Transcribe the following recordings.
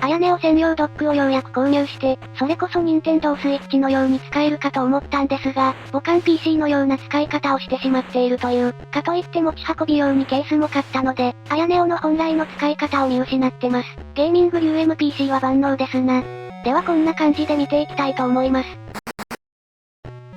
あやねお専用ドックをようやく購入して、それこそ任天堂スイッチのように使えるかと思ったんですが、母艦 PC のような使い方をしてしまっているという。かといって持ち運び用にケースも買ったので、あやねおの本来の使い方を見失ってます。ゲーミング UMPC は万能ですな。ではこんな感じで見ていきたいと思います。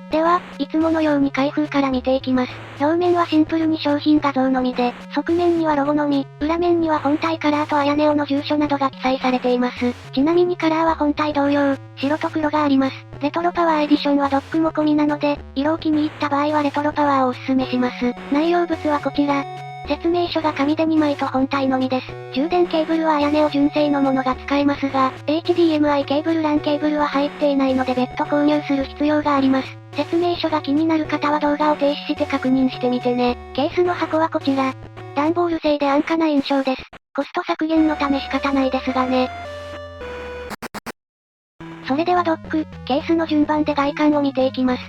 では、いつものように開封から見ていきます。表面はシンプルに商品画像のみで、側面にはロゴのみ、裏面には本体カラーとあやねおの住所などが記載されています。ちなみにカラーは本体同様、白と黒があります。レトロパワーエディションはドックも込みなので、色を気に入った場合はレトロパワーをおすすめします。内容物はこちら。説明書が紙で2枚と本体のみです。充電ケーブルはあやねお純正のものが使えますが、HDMI ケーブル LAN ケーブルは入っていないので別途購入する必要があります。説明書が気になる方は動画を停止して確認してみてね。ケースの箱はこちら。段ボール製で安価な印象です。コスト削減のため仕方ないですがね。それではドック、ケースの順番で外観を見ていきます。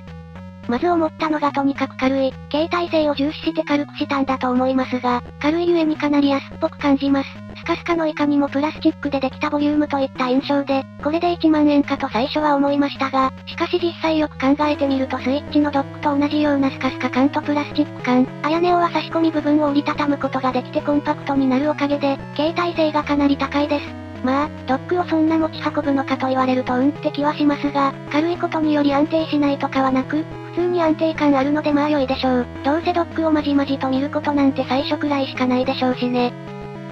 まず思ったのがとにかく軽い、携帯性を重視して軽くしたんだと思いますが、軽いゆえにかなり安っぽく感じます。スカスカのいかにもプラスチックでできたボリュームといった印象で、これで1万円かと最初は思いましたが、しかし実際よく考えてみるとスイッチのドックと同じようなスカスカ感とプラスチック感、あやねおは差し込み部分を折りたたむことができてコンパクトになるおかげで、携帯性がかなり高いです。まあ、ドックをそんな持ち運ぶのかと言われるとって気はしますが、軽いことにより安定しないとかはなく、普通に安定感あるのでまあ良いでしょう。どうせドックをまじまじと見ることなんて最初くらいしかないでしょうしね。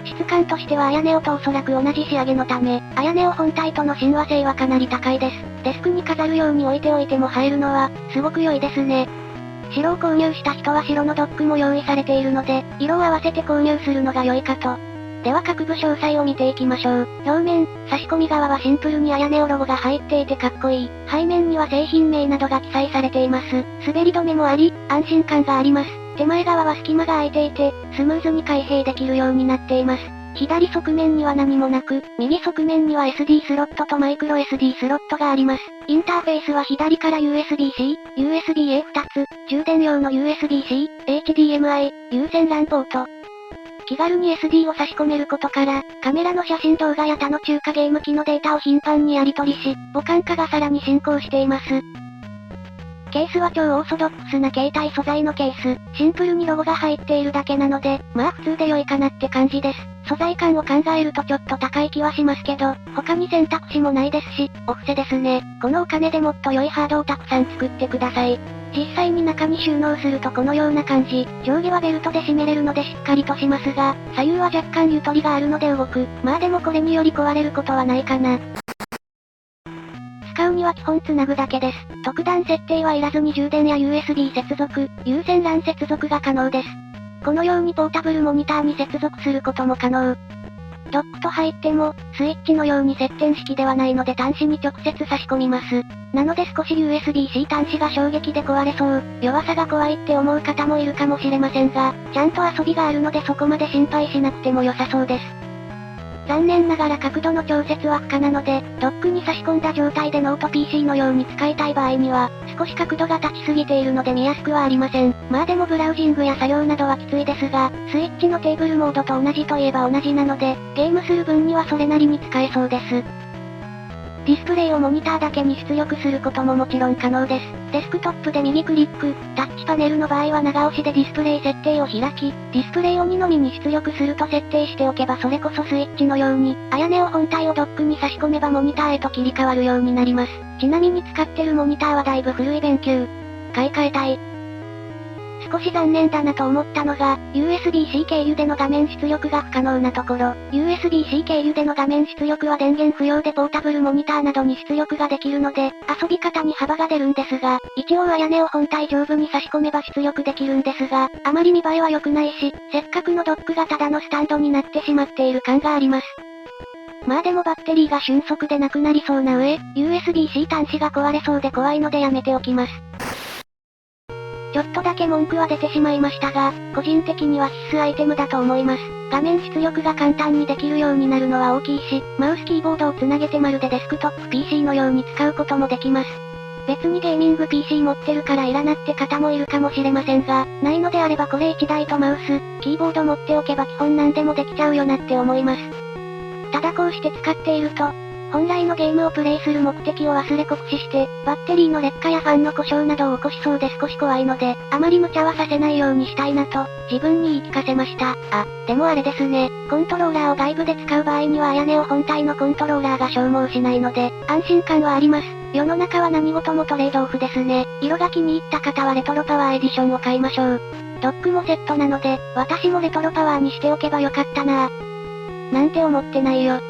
質感としてはあやねおとおそらく同じ仕上げのため、あやねお本体との親和性はかなり高いです。デスクに飾るように置いておいても映えるのは、すごく良いですね。白を購入した人は白のドックも用意されているので、色を合わせて購入するのが良いかと。では各部詳細を見ていきましょう。表面、差し込み側はシンプルにあやねおロゴが入っていてかっこいい。背面には製品名などが記載されています。滑り止めもあり、安心感があります。手前側は隙間が空いていて、スムーズに開閉できるようになっています。左側面には何もなく、右側面には SD スロットとマイクロ SD スロットがあります。インターフェースは左から USB-C、USB-A 2つ、充電用の USB-C、HDMI、有線 LAN ポート。気軽に SD を差し込めることから、カメラの写真動画や他の中華ゲーム機のデータを頻繁にやり取りし、母艦化がさらに進行しています。ケースは超オーソドックスな携帯素材のケース。シンプルにロゴが入っているだけなので、まあ普通で良いかなって感じです。素材感を考えるとちょっと高い気はしますけど、他に選択肢もないですし、お布施ですね。このお金でもっと良いハードをたくさん作ってください。実際に中に収納するとこのような感じ。上下はベルトで締めれるのでしっかりとしますが、左右は若干ゆとりがあるので動く。まあでもこれにより壊れることはないかな。使うには基本つなぐだけです。特段設定はいらずに充電や USB 接続、有線 LAN 接続が可能です。このようにポータブルモニターに接続することも可能。ドックと入っても、スイッチのように接点式ではないので端子に直接差し込みます。なので少し USB-C 端子が衝撃で壊れそう、弱さが怖いって思う方もいるかもしれませんが、ちゃんと遊びがあるのでそこまで心配しなくても良さそうです。残念ながら角度の調節は不可なので、ドックに差し込んだ状態でノート PC のように使いたい場合には、少し角度が立ちすぎているので見やすくはありません。まあでもブラウジングや作業などはきついですが、スイッチのテーブルモードと同じといえば同じなので、ゲームする分にはそれなりに使えそうです。ディスプレイをモニターだけに出力することももちろん可能です。デスクトップで右クリック、タッチパネルの場合は長押しでディスプレイ設定を開き、ディスプレイを2のみに出力すると設定しておけばそれこそスイッチのように、あやねお本体をドックに差し込めばモニターへと切り替わるようになります。ちなみに使ってるモニターはだいぶ古い便球。買い替えたい。少し残念だなと思ったのが、USB-C 経由での画面出力が不可能なところ、USB-C 経由での画面出力は電源不要でポータブルモニターなどに出力ができるので、遊び方に幅が出るんですが、一応あやねお本体上部に差し込めば出力できるんですが、あまり見栄えは良くないし、せっかくのドックがただのスタンドになってしまっている感があります。まあでもバッテリーが瞬足でなくなりそうな上、USB-C 端子が壊れそうで怖いのでやめておきます。ちょっとだけ文句は出てしまいましたが、個人的には必須アイテムだと思います。画面出力が簡単にできるようになるのは大きいし、マウスキーボードをつなげてまるでデスクトップ PC のように使うこともできます。別にゲーミング PC 持ってるからいらなって方もいるかもしれませんが、ないのであればこれ1台とマウス、キーボード持っておけば基本何でもできちゃうよなって思います。ただ行して使っていると、本来のゲームをプレイする目的を忘れ酷使して、バッテリーの劣化やファンの故障などを起こしそうで少し怖いので、あまり無茶はさせないようにしたいなと、自分に言い聞かせました。でもあれですね、コントローラーを外部で使う場合にはアヤネオ本体のコントローラーが消耗しないので、安心感はあります。世の中は何事もトレードオフですね。色が気に入った方はレトロパワーエディションを買いましょう。ドックもセットなので、私もレトロパワーにしておけばよかったなぁ。なんて思ってないよ。